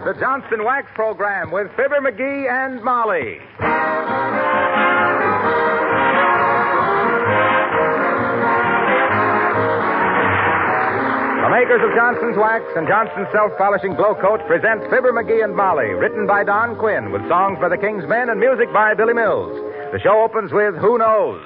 the Johnson Wax Program with Fibber McGee and Molly. The makers of Johnson's Wax and Johnson's Self-Polishing Glow Coat present Fibber McGee and Molly, written by Don Quinn, with songs by the King's Men and music by Billy Mills. The show opens with Who Knows?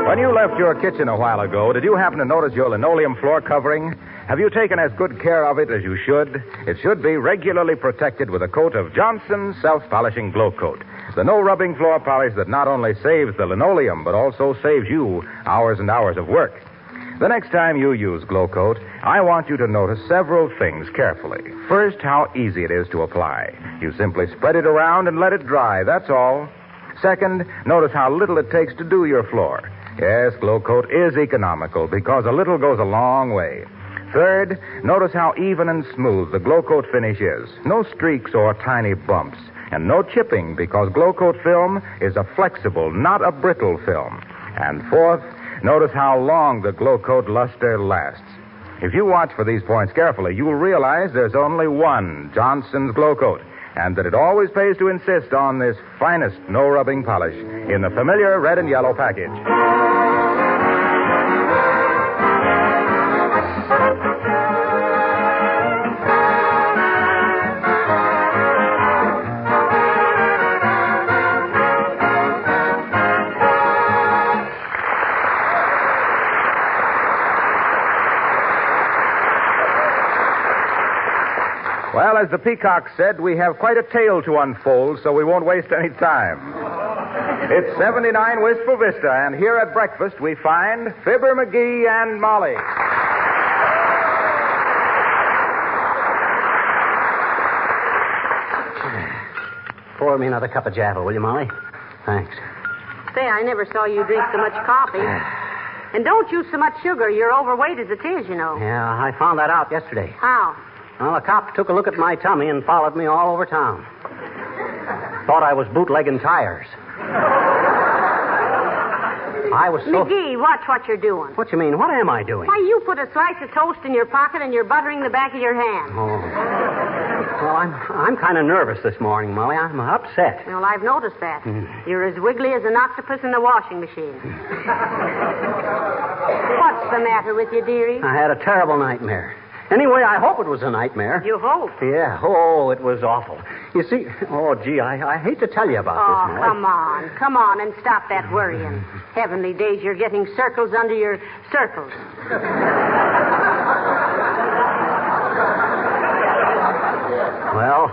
When you left your kitchen a while ago, did you happen to notice your linoleum floor covering? Have you taken as good care of it as you should? It should be regularly protected with a coat of Johnson's Self-Polishing Glow Coat. The no-rubbing floor polish that not only saves the linoleum, but also saves you hours and hours of work. The next time you use Glow Coat, I want you to notice several things carefully. First, how easy it is to apply. You simply spread it around and let it dry, that's all. Second, notice how little it takes to do your floor. Yes, Glow Coat is economical because a little goes a long way. Third, notice how even and smooth the Glow Coat finish is. No streaks or tiny bumps. And no chipping because Glow Coat film is a flexible, not a brittle film. And fourth, notice how long the Glow Coat luster lasts. If you watch for these points carefully, you will realize there's only one Johnson's Glow Coat, and that it always pays to insist on this finest no-rubbing polish in the familiar red and yellow package. Well, as the peacock said, we have quite a tale to unfold, so we won't waste any time. It's 79 Wistful Vista, and here at breakfast we find Fibber McGee and Molly. Pour me another cup of Java, will you, Molly? Thanks. Say, I never saw you drink so much coffee. And don't use so much sugar. You're overweight as it is, you know. Yeah, I found that out yesterday. How? Well, a cop took a look at my tummy and followed me all over town. Thought I was bootlegging tires. I was so... McGee, watch what you're doing. What you mean? What am I doing? Why, you put a slice of toast in your pocket and you're buttering the back of your hand. Oh. Well, I'm kind of nervous this morning, Molly. I'm upset. Well, I've noticed that. You're as wiggly as an octopus in the washing machine. What's the matter with you, dearie? I had a terrible nightmare. Anyway, I hope it was a nightmare. You hope? Yeah. Oh, it was awful. You see, I hate to tell you about this, Molly. Come on, and stop that worrying. Heavenly days, you're getting circles under your circles. Well,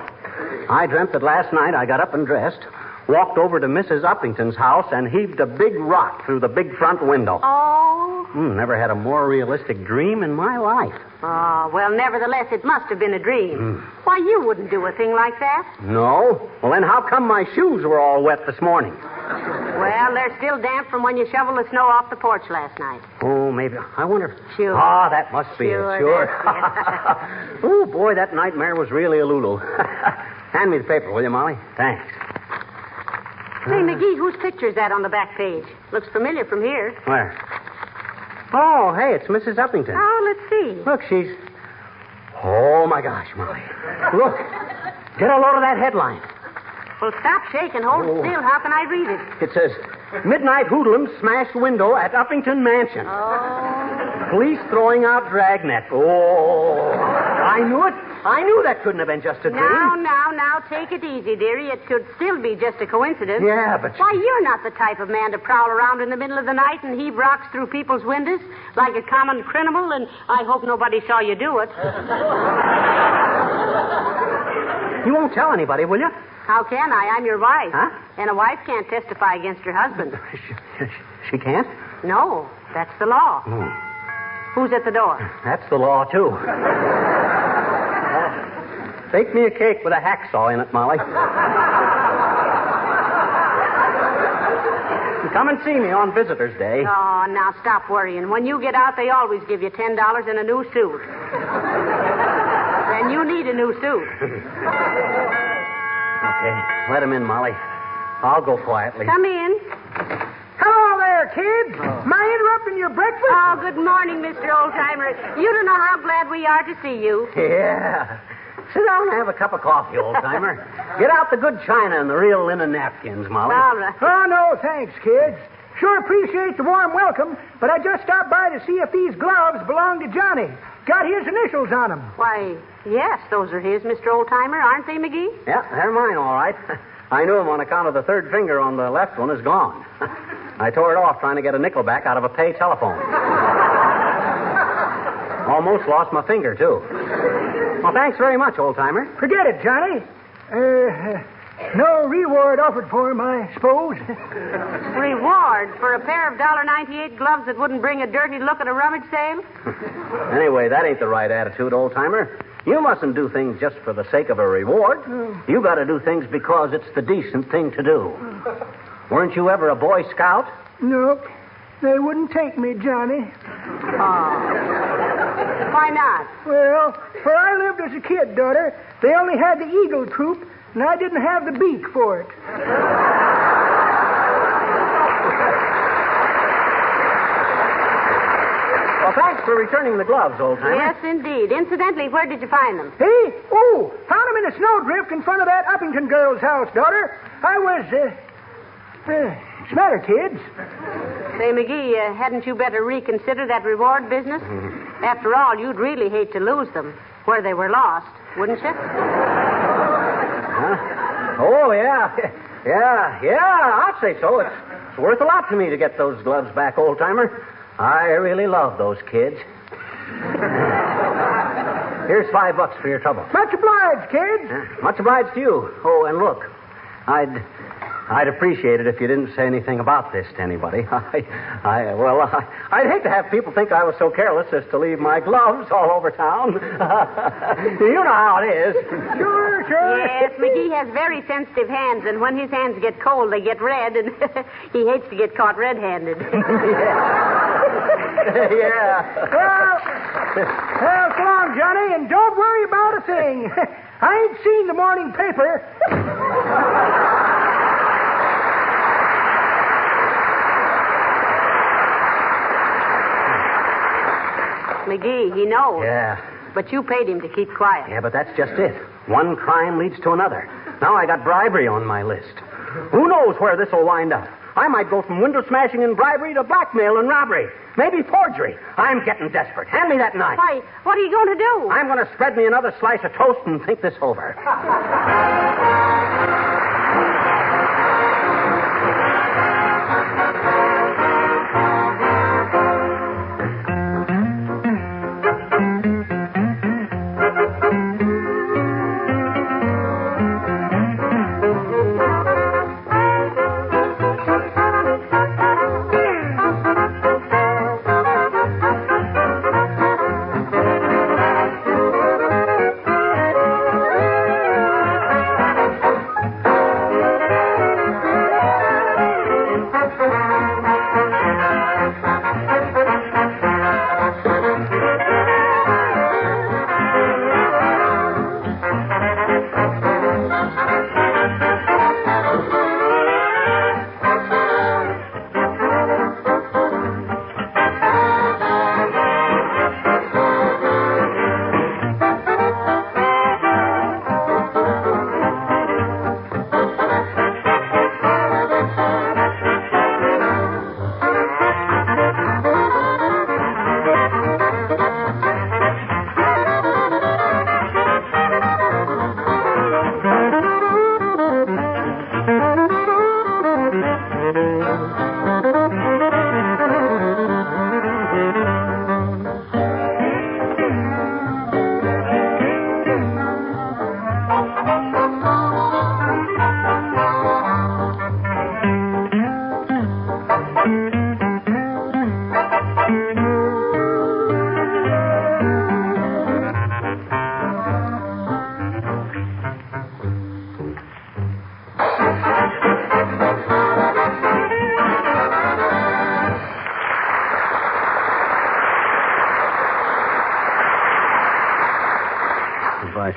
I dreamt that last night I got up and dressed, walked over to Mrs. Uppington's house, and heaved a big rock through the big front window. Oh? Never had a more realistic dream in my life. Oh, well, nevertheless, it must have been a dream. Why, you wouldn't do a thing like that. No? Well, then how come my shoes were all wet this morning? Well, they're still damp from when you shoveled the snow off the porch last night. Oh, maybe. I wonder. Sure. Ah, that must be it. Sure. That's it. Oh, boy, that nightmare was really a lulu. Hand me the paper, will you, Molly? Thanks. Say, McGee, whose picture is that on the back page? Looks familiar from here. Where? Oh, hey, it's Mrs. Uppington. Oh, let's see. Look, she's... Oh, my gosh, Molly. Look. Get a load of that headline. Well, stop shaking. Hold it still. How can I read it? It says, Midnight Hoodlums smashed window at Uppington Mansion. Oh. Police throwing out dragnet. Oh. I knew it. I knew that couldn't have been just a dream. Now, take it easy, dearie. It could still be just a coincidence. Yeah, but... Why, you're not the type of man to prowl around in the middle of the night and heave rocks through people's windows like a common criminal, and I hope nobody saw you do it. You won't tell anybody, will you? How can I? I'm your wife. Huh? And a wife can't testify against her husband. She can't? No, that's the law. Who's at the door? That's the law, too. Bake me a cake with a hacksaw in it, Molly. Come and see me on Visitor's Day. Oh, now stop worrying. When you get out, they always give you $10 and a new suit. Then you need a new suit. Okay, let him in, Molly. I'll go quietly. Come in. Hello there, kids. Am I interrupting your breakfast? Oh, good morning, Mr. Oldtimer. You don't know how glad we are to see you. Yeah. Sit down and have a cup of coffee, old-timer. Get out the good china and the real linen napkins, Molly. All right. Oh, no, thanks, kids. Sure appreciate the warm welcome, but I just stopped by to see if these gloves belong to Johnny. Got his initials on them. Why, yes, those are his, Mr. Oldtimer, aren't they, McGee? Yeah, they're mine, all right. I knew him on account of the third finger on the left one is gone. I tore it off trying to get a nickel back out of a pay telephone. Almost lost my finger, too. Well, thanks very much, old-timer. Forget it, Johnny. No reward offered for him, I suppose. Reward for a pair of $1.98 gloves that wouldn't bring a dirty look at a rummage sale? Anyway, that ain't the right attitude, old-timer. You mustn't do things just for the sake of a reward. You got to do things because it's the decent thing to do. Weren't you ever a Boy Scout? Nope. They wouldn't take me, Johnny. Why not? Well, where I lived as a kid, daughter, they only had the eagle troop, and I didn't have the beak for it. Well, thanks for returning the gloves, old-timer. Yes, indeed. Incidentally, where did you find them? Hey? Oh, found them in a snowdrift in front of that Uppington girl's house, daughter. I was, what's the matter, kids? Say, McGee, hadn't you better reconsider that reward business? After all, you'd really hate to lose them where they were lost, wouldn't you? Huh? Oh, yeah. Yeah, I'd say so. It's worth a lot to me to get those gloves back, old-timer. I really love those kids. Here's $5 for your trouble. Much obliged, kids. Much obliged to you. Oh, and look, I'd appreciate it if you didn't say anything about this to anybody. I'd hate to have people think I was so careless as to leave my gloves all over town. You know how it is. Sure. Yes, McGee has very sensitive hands, and when his hands get cold, they get red, and he hates to get caught red-handed. Yeah. Well, so long, Johnny, and don't worry about a thing. I ain't seen the morning paper. McGee, he knows. Yeah. But you paid him to keep quiet. Yeah, but that's just it. One crime leads to another. Now I got bribery on my list. Who knows where this will wind up? I might go from window smashing and bribery to blackmail and robbery. Maybe forgery. I'm getting desperate. Hand me that knife. Why, what are you going to do? I'm going to spread me another slice of toast and think this over.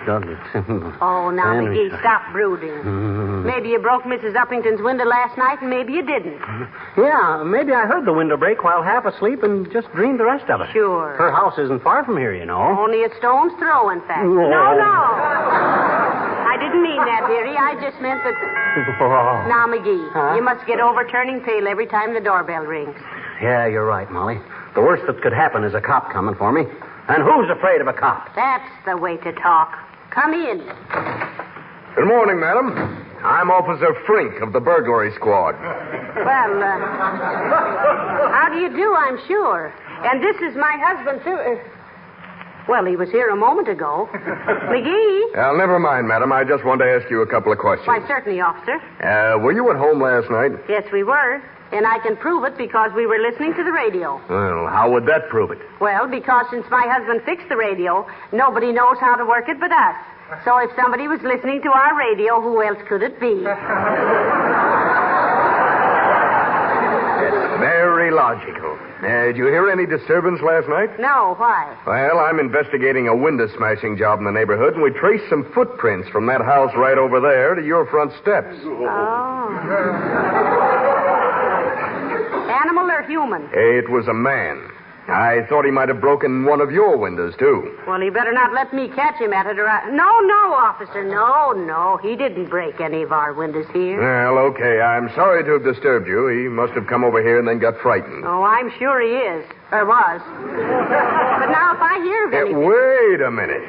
doesn't it? Oh, now, Henry. McGee, stop brooding. Maybe you broke Mrs. Uppington's window last night, and maybe you didn't. Yeah, maybe I heard the window break while half asleep and just dreamed the rest of it. Sure. Her house isn't far from here, you know. Only a stone's throw, in fact. Whoa. No. I didn't mean that, dearie. I just meant that... Now, McGee, you must get over turning pale every time the doorbell rings. Yeah, you're right, Molly. The worst that could happen is a cop coming for me. And who's afraid of a cop? That's the way to talk. Come in. Good morning, madam. I'm Officer Frink of the burglary squad. Well, how do you do, I'm sure. And this is my husband, too. Well, he was here a moment ago. McGee? Well, never mind, madam. I just wanted to ask you a couple of questions. Why, certainly, officer. Were you at home last night? Yes, we were. And I can prove it because we were listening to the radio. Well, how would that prove it? Well, because since my husband fixed the radio, nobody knows how to work it but us. So if somebody was listening to our radio, who else could it be? That's very logical. Did you hear any disturbance last night? No, why? Well, I'm investigating a window smashing job in the neighborhood, and we traced some footprints from that house right over there to your front steps. Oh. Animal or human? It was a man. I thought he might have broken one of your windows, too. Well, he better not let me catch him at it, or No, officer, no. He didn't break any of our windows here. Well, okay. I'm sorry to have disturbed you. He must have come over here and then got frightened. Oh, I'm sure he is. Or was. But now if I hear of anything... Wait a minute.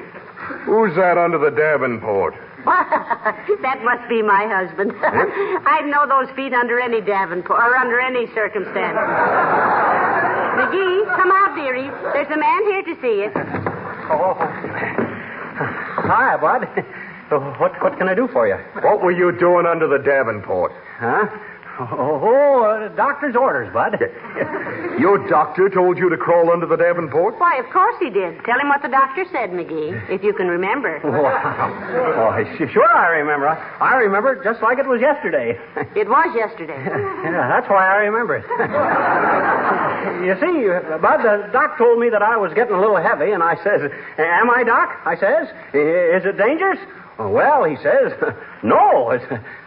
Who's that under the Davenport? That must be my husband. I'd know those feet under any Davenport, or under any circumstance. McGee, come out, dearie. There's a man here to see you. Oh. Hi, Bud. What can I do for you? What were you doing under the Davenport? Huh? Doctor's orders, Bud. Your doctor told you to crawl under the Davenport? Why, of course he did. Tell him what the doctor said, McGee, if you can remember. Wow. Sure I remember. I remember it just like it was yesterday. It was yesterday. Yeah, that's why I remember it. You see, Bud, the doc told me that I was getting a little heavy, and I says, am I, Doc? I says, is it dangerous? Well, he says, no.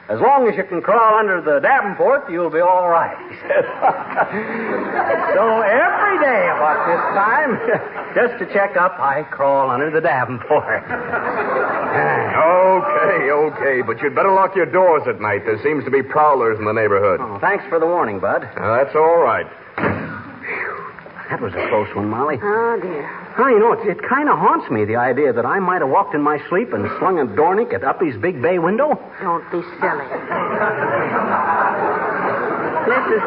As long as you can crawl under the Davenport, you'll be all right, he says. So every day about this time, just to check up, I crawl under the Davenport. Okay, but you'd better lock your doors at night. There seems to be prowlers in the neighborhood. Oh, thanks for the warning, Bud. That's all right. That was a close one, Molly. Oh, dear. Oh, you know, it kind of haunts me, the idea that I might have walked in my sleep and slung a dornick at Uppy's big bay window. Don't be silly. Listen,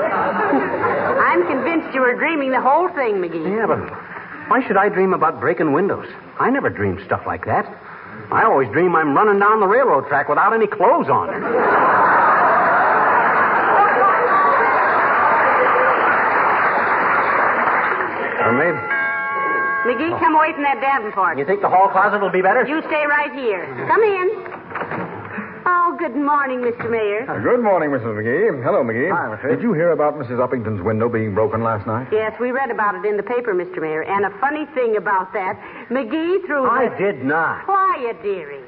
I'm convinced you were dreaming the whole thing, McGee. Yeah, but why should I dream about breaking windows? I never dreamed stuff like that. I always dream I'm running down the railroad track without any clothes on. Maybe. McGee, come away from that Davenport. You think the hall closet will be better? You stay right here. Come in. Oh, good morning, Mr. Mayor. Good morning, Mrs. McGee. Hello, McGee. Hi, Mr. Did you hear about Mrs. Uppington's window being broken last night? Yes, we read about it in the paper, Mr. Mayor. And a funny thing about that, McGee threw I did not. Quiet, dearie.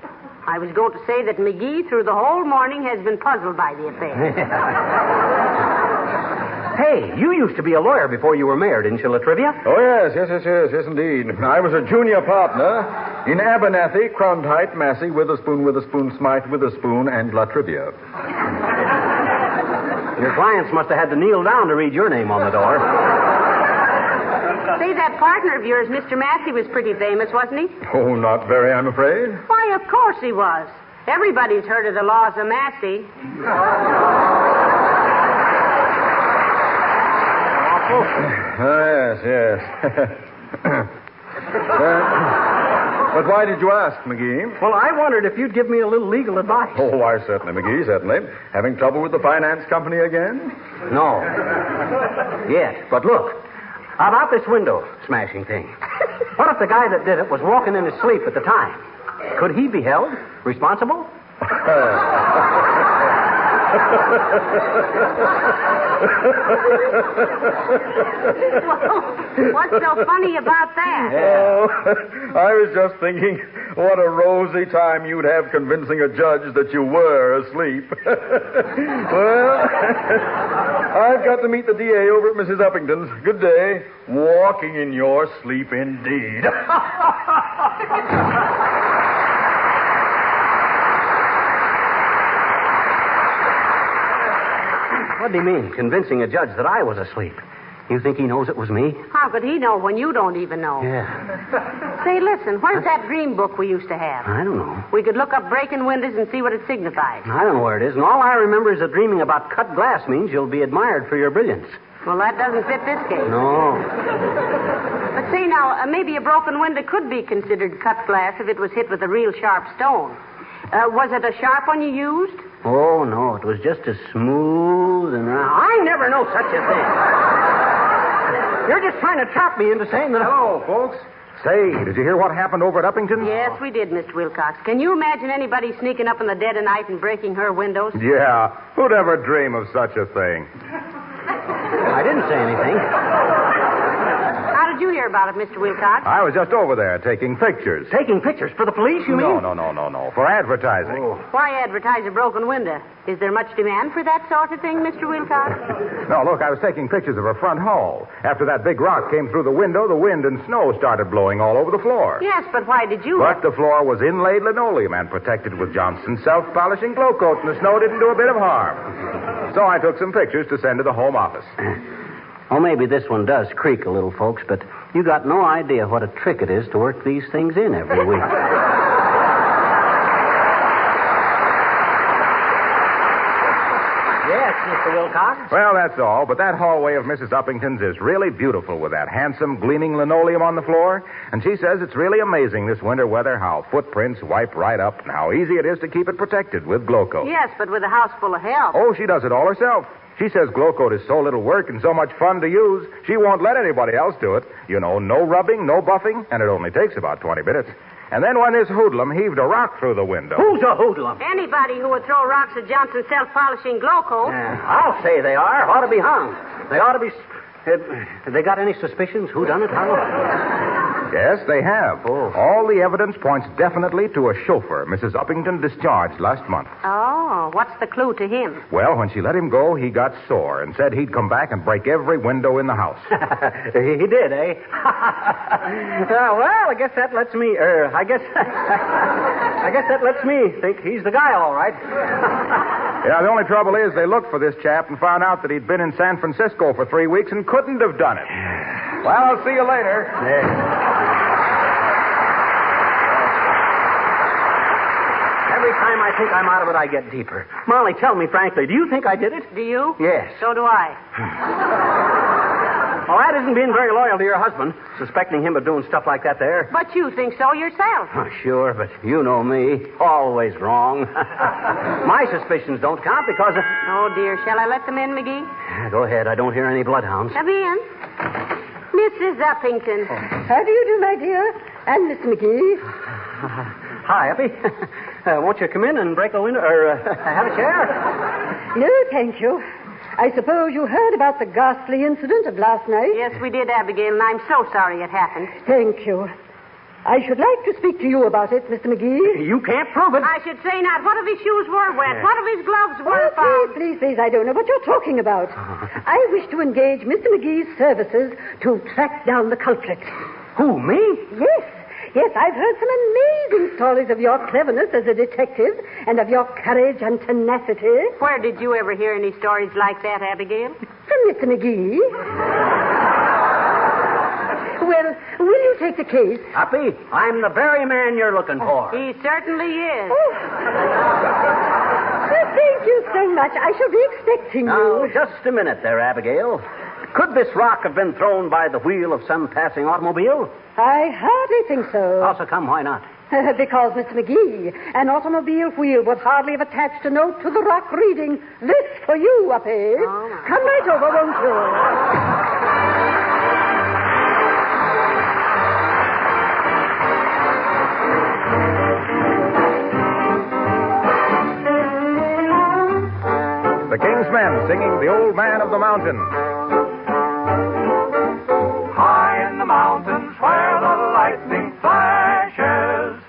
I was going to say that McGee through the whole morning has been puzzled by the affair. Hey, you used to be a lawyer before you were mayor, didn't you, Latrivia? Oh, yes, indeed. I was a junior partner in Abernathy, Crontite, Massey, Witherspoon, Smythe, Witherspoon, and Latrivia. Your clients must have had to kneel down to read your name on the door. Say, that partner of yours, Mr. Massey, was pretty famous, wasn't he? Oh, not very, I'm afraid. Why, of course he was. Everybody's heard of the laws of Massey. Yes. But why did you ask, McGee? Well, I wondered if you'd give me a little legal advice. Oh, why, certainly, McGee, certainly. Having trouble with the finance company again? No. Yes, but look. About this window smashing thing. What if the guy that did it was walking in his sleep at the time? Could he be held responsible? What's so funny about that? Oh, I was just thinking what a rosy time you'd have convincing a judge that you were asleep. Well, I've got to meet the DA over at Mrs. Uppington's. Good day. Walking in your sleep, indeed. What do you mean, convincing a judge that I was asleep? You think he knows it was me? How could he know when you don't even know? Yeah. Say, listen, where's that dream book we used to have? I don't know. We could look up breaking windows and see what it signifies. I don't know where it is, and all I remember is that dreaming about cut glass means you'll be admired for your brilliance. Well, that doesn't fit this case. No. But see, now, maybe a broken window could be considered cut glass if it was hit with a real sharp stone. Was it a sharp one you used? Oh, no, it was just as smooth and round. I never know such a thing. You're just trying to trap me into saying that... Hello, folks. Say, did you hear what happened over at Uppington? Yes, we did, Mr. Wilcox. Can you imagine anybody sneaking up in the dead of night and breaking her windows? Yeah. Who'd ever dream of such a thing? I didn't say anything. How did you hear about it, Mr. Wilcox? I was just over there taking pictures. Taking pictures for the police, you mean? No. For advertising. Oh. Why advertise a broken window? Is there much demand for that sort of thing, Mr. Wilcox? No, look, I was taking pictures of her front hall. After that big rock came through the window, the wind and snow started blowing all over the floor. Yes, but why did you... But the floor was inlaid linoleum and protected with Johnson's self-polishing glow coat, and the snow didn't do a bit of harm. So I took some pictures to send to the home office. Oh, maybe this one does creak a little, folks, but you got no idea what a trick it is to work these things in every week. Yes, Mr. Wilcox? Well, that's all, but that hallway of Mrs. Uppington's is really beautiful with that handsome, gleaming linoleum on the floor. And she says it's really amazing this winter weather how footprints wipe right up and how easy it is to keep it protected with glow coat. Yes, but with a house full of help. Oh, she does it all herself. She says glow coat is so little work and so much fun to use, she won't let anybody else do it. You know, no rubbing, no buffing, and it only takes about 20 minutes. And then when this hoodlum heaved a rock through the window... Who's a hoodlum? Anybody who would throw rocks at Johnson's self-polishing glow coat. I'll say they are. Ought to be hung. They ought to be... Have they got any suspicions? Who done it, Harlow? Yes, they have. Oh. All the evidence points definitely to a chauffeur Mrs. Uppington discharged last month. Oh, what's the clue to him? Well, when she let him go, he got sore and said he'd come back and break every window in the house. He did, eh? Well, I guess that lets me... I guess that lets me think he's the guy, all right. Yeah, the only trouble is they looked for this chap and found out that he'd been in San Francisco for 3 weeks and couldn't have done it. Well, I'll see you later. Every time I think I'm out of it, I get deeper. Molly, tell me frankly, do you think I did it? Do you? Yes. So do I. Well, that isn't being very loyal to your husband, suspecting him of doing stuff like that there. But you think so yourself. Oh, sure, but you know me. Always wrong. My suspicions don't count because... Oh, dear. Shall I let them in, McGee? Go ahead. I don't hear any bloodhounds. Come in. Mrs. Uppington. How do you do, my dear? And Mr. McGee. Hi, Uppy. Won't you come in and break a window or have a chair? No, thank you. I suppose you heard about the ghastly incident of last night? Yes, we did, Abigail, and I'm so sorry it happened. Thank you. I should like to speak to you about it, Mr. McGee. You can't prove it. I should say not. What if his shoes were wet? What if his gloves were found? Please, I don't know what you're talking about. I wish to engage Mr. McGee's services to track down the culprit. Who, me? Yes, I've heard some amazing stories of your cleverness as a detective and of your courage and tenacity. Where did you ever hear any stories like that, Abigail? From Mr. McGee. Well, will you take the case? Uppy, I'm the very man you're looking for. He certainly is. Oh, thank you so much. I shall be expecting Now, you. just a minute there, Abigail. Could this rock have been thrown by the wheel of some passing automobile? I hardly think so. Also, come, why not? Because, Mr. McGee, an automobile wheel would hardly have attached a note to the rock reading, "This for you, Uppy." Oh. Come right over, won't you? of the mountain. High in the mountains where the lightning flashes.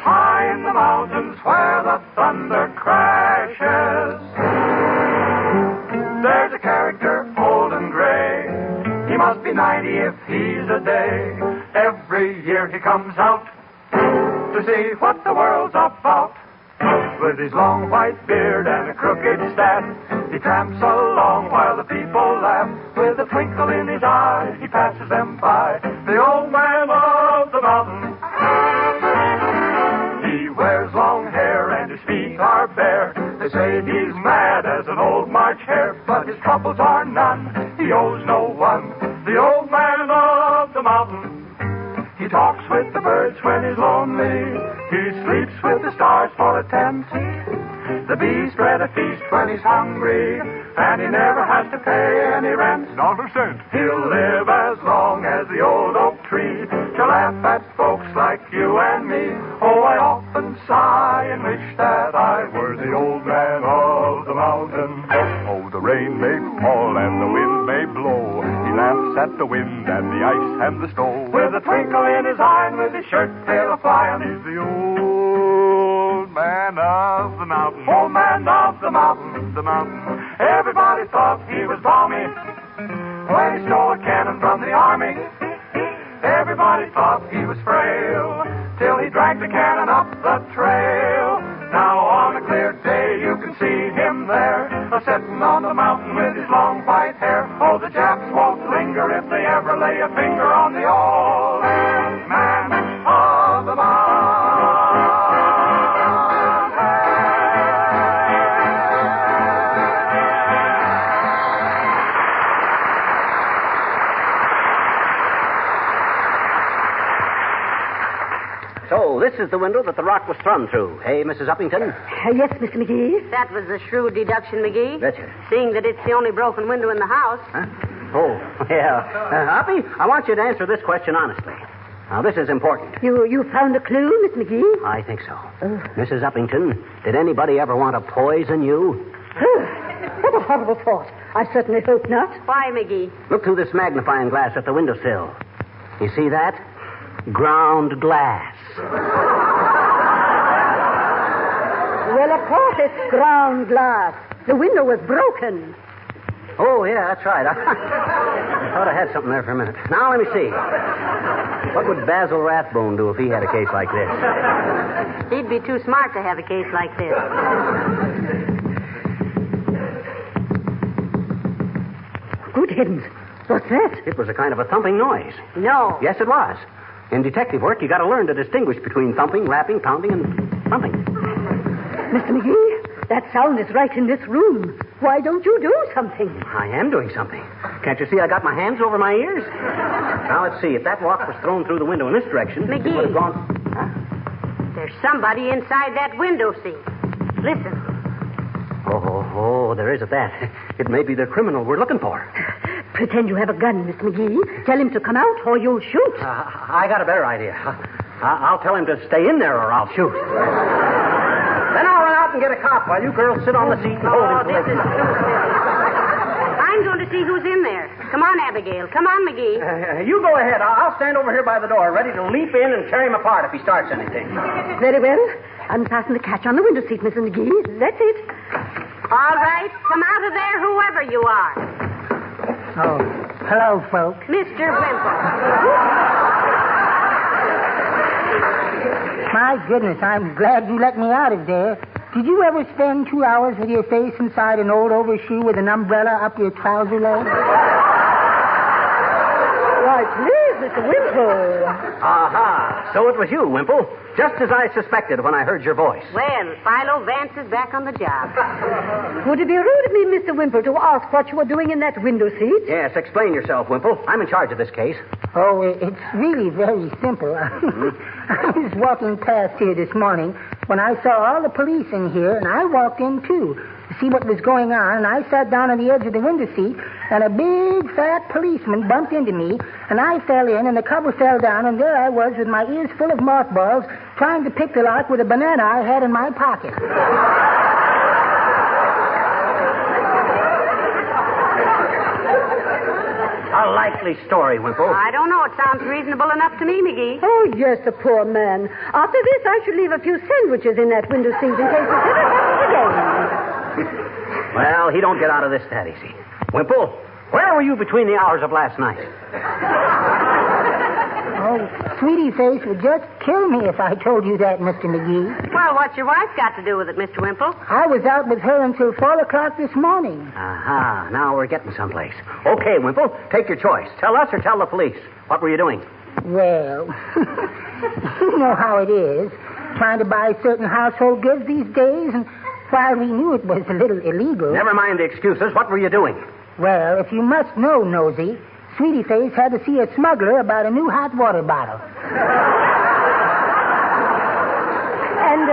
High in the mountains where the thunder crashes. There's a character, old and gray. He must be 90 if he's a day. Every year he comes out to see what the world's about. With his long white beard and a crooked staff, he tramps along while the people laugh. With a twinkle in his eye, he passes them by. The old man of the mountain. He wears long hair and his feet are bare. They say he's mad as an old March hare, but his troubles are none. He owes no one. The old man of the mountain. He talks with the birds when he's lonely. He sleeps with the stars for a tent. The bees spread a feast when he's hungry, and he never has to pay any rent. Not a cent. He'll live as long as the old oak tree to laugh at folks like you and me. Oh, I often sigh and wish that I were the old man of the mountain. Oh, the rain may fall and the wind may blow. He laughs at the wind and the ice and the snow. With a twinkle in his eye and with his shirt tail a-flying, He's the old man of the mountain. old man of the mountain. The mountain. Everybody thought he was balmy when he stole a cannon from the army. Everybody thought he was frail till he dragged the cannon up the trail. Now on a clear day you can see him there, a-sitting on the mountain with his long white hair. Oh, the Japs won't linger if they ever lay a finger on the old man of the mountain. So, this is the window that the rock was thrown through. Hey, Mrs. Uppington? Yes, Mr. McGee. That was a shrewd deduction, McGee. Betcha. Seeing that it's the only broken window in the house. Huh? Oh, yeah. Uppy, I want you to answer this question honestly. Now, this is important. You found a clue, Miss McGee? I think so. Mrs. Uppington, did anybody ever want to poison you? What a horrible thought. I certainly hope not. Why, McGee? Look through this magnifying glass at the windowsill. You see that? Ground glass. Well, of course it's ground glass. The window was broken. Oh, yeah, that's right. I thought I had something there for a minute. Now, let me see. What would Basil Rathbone do if he had a case like this? He'd be too smart to have a case like this. Good heavens. What's that? It was a kind of a thumping noise. No. Yes, it was. In detective work, you got to learn to distinguish between thumping, rapping, pounding, and thumping. Mr. McGee, that sound is right in this room. Why don't you do something? I am doing something. Can't you see I got my hands over my ears? Now, let's see. If that rock was thrown through the window in this direction, it McGee. would have gone... Huh? There's somebody inside that window seat. Listen. Oh, there is at that. It may be the criminal we're looking for. Pretend you have a gun, Miss McGee. Tell him to come out or you'll shoot. I got a better idea. I'll tell him to stay in there or I'll shoot. Then I'll run out and get a cop while you girls sit on the seat and hold him. This is I'm going to see who's in there. Come on, Abigail. Come on, McGee. You go ahead. I'll stand over here by the door, ready to leap in and tear him apart if he starts anything. Very well. Unfasten the catch on the window seat, Mrs. McGee. That's it. All right. Come out of there, whoever you are. Oh, hello, folks. Mr. Wimple. My goodness, I'm glad you let me out of there. Did you ever spend 2 hours with your face inside an old overshoe with an umbrella up your trouser leg? Why, please, Mr. Wimple. Aha. So it was you, Wimple. Just as I suspected when I heard your voice. Well, Philo Vance is back on the job. Would it be rude of me, Mr. Wimple, to ask what you were doing in that window seat? Yes, explain yourself, Wimple. I'm in charge of this case. Oh, it's really very simple. I was walking past here this morning when I saw all the police in here, and I walked in, too, to see what was going on, and I sat down on the edge of the window seat, and a big, fat policeman bumped into me, and I fell in, and the cover fell down, and there I was with my ears full of mothballs, trying to pick the lock with a banana I had in my pocket. A likely story, Wimple. I don't know. It sounds reasonable enough to me, McGee. Oh, yes, the poor man. After this, I should leave a few sandwiches in that window seat in case it ever happens again. Well, he don't get out of this that easy. Wimple, where were you between the hours of last night? Oh, Sweetie Face would just kill me if I told you that, Mr. McGee. Well, what's your wife got to do with it, Mr. Wimple? I was out with her until 4 o'clock this morning. Aha, now we're getting someplace. Okay, Wimple, take your choice. Tell us or tell the police. What were you doing? Well, you know how it is. Trying to buy certain household goods these days, and while we knew it was a little illegal... Never mind the excuses. What were you doing? Well, if you must know, Nosy, Sweetie Face had to see a smuggler about a new hot water bottle. And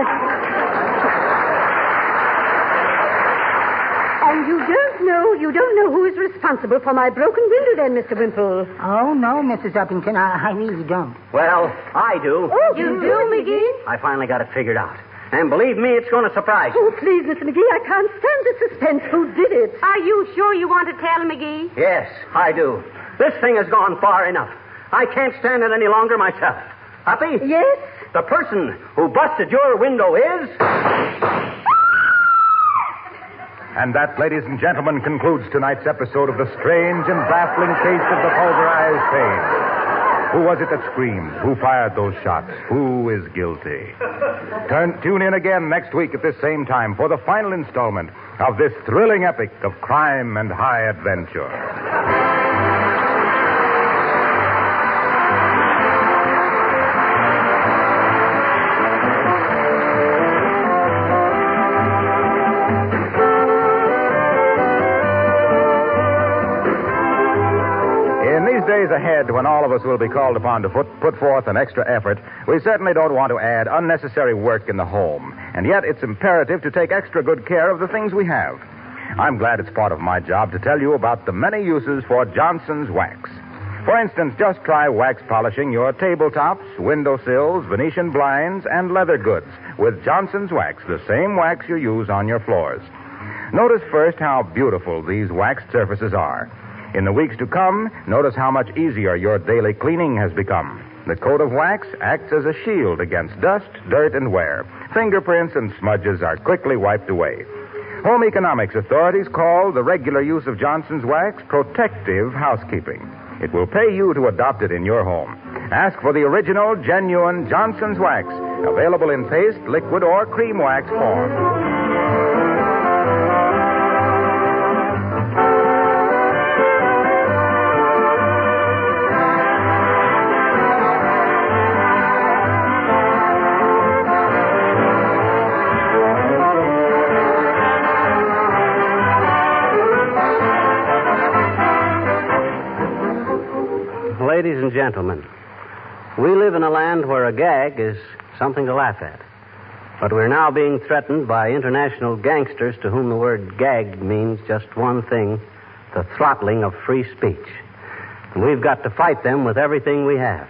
you don't know who is responsible for my broken window then, Mr. Wimple. Oh, no, Mrs. Uppington, I really don't. Well, I do. Oh, You do, McGee? I finally got it figured out. And believe me, it's going to surprise you. Oh, please, Mr. McGee, I can't stand the suspense. Who did it? Are you sure you want to tell, McGee? Yes, I do. This thing has gone far enough. I can't stand it any longer myself. Uppy? Yes? The person who busted your window is... And that, ladies and gentlemen, concludes tonight's episode of the strange and baffling case of the pulverized pane. Who was it that screamed? Who fired those shots? Who is guilty? Tune in again next week at this same time for the final installment of this thrilling epic of crime and high adventure. Days ahead, when all of us will be called upon to put forth an extra effort, we certainly don't want to add unnecessary work in the home. And yet it's imperative to take extra good care of the things we have. I'm glad it's part of my job to tell you about the many uses for Johnson's wax. For instance, just try wax polishing your tabletops, windowsills, Venetian blinds, and leather goods with Johnson's wax, the same wax you use on your floors. Notice first how beautiful these waxed surfaces are. In the weeks to come, notice how much easier your daily cleaning has become. The coat of wax acts as a shield against dust, dirt, and wear. Fingerprints and smudges are quickly wiped away. Home economics authorities call the regular use of Johnson's wax protective housekeeping. It will pay you to adopt it in your home. Ask for the original, genuine Johnson's wax, available in paste, liquid, or cream wax form. Ladies and gentlemen, we live in a land where a gag is something to laugh at. But we're now being threatened by international gangsters to whom the word gag means just one thing, the throttling of free speech. And we've got to fight them with everything we have,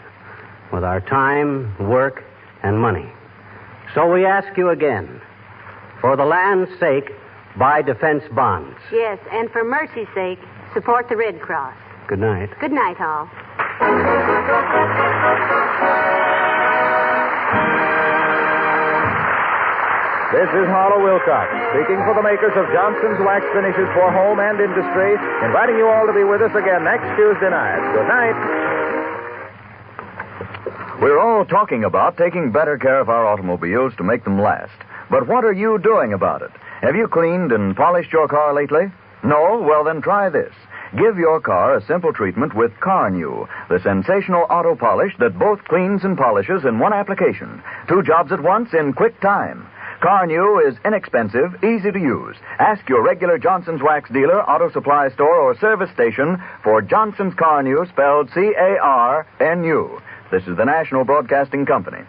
with our time, work, and money. So we ask you again, for the land's sake, buy defense bonds. Yes, and for mercy's sake, support the Red Cross. Good night. Good night, all. This is Harlow Wilcox, speaking for the makers of Johnson's Wax Finishes for Home and Industry, inviting you all to be with us again next Tuesday night. Good night. We're all talking about taking better care of our automobiles to make them last. But what are you doing about it? Have you cleaned and polished your car lately? No? Well, then try this. Give your car a simple treatment with Carnew, the sensational auto polish that both cleans and polishes in one application. 2 jobs at once in quick time. Carnew is inexpensive, easy to use. Ask your regular Johnson's Wax dealer, auto supply store, or service station for Johnson's Carnew, spelled C-A-R-N-U. This is the National Broadcasting Company.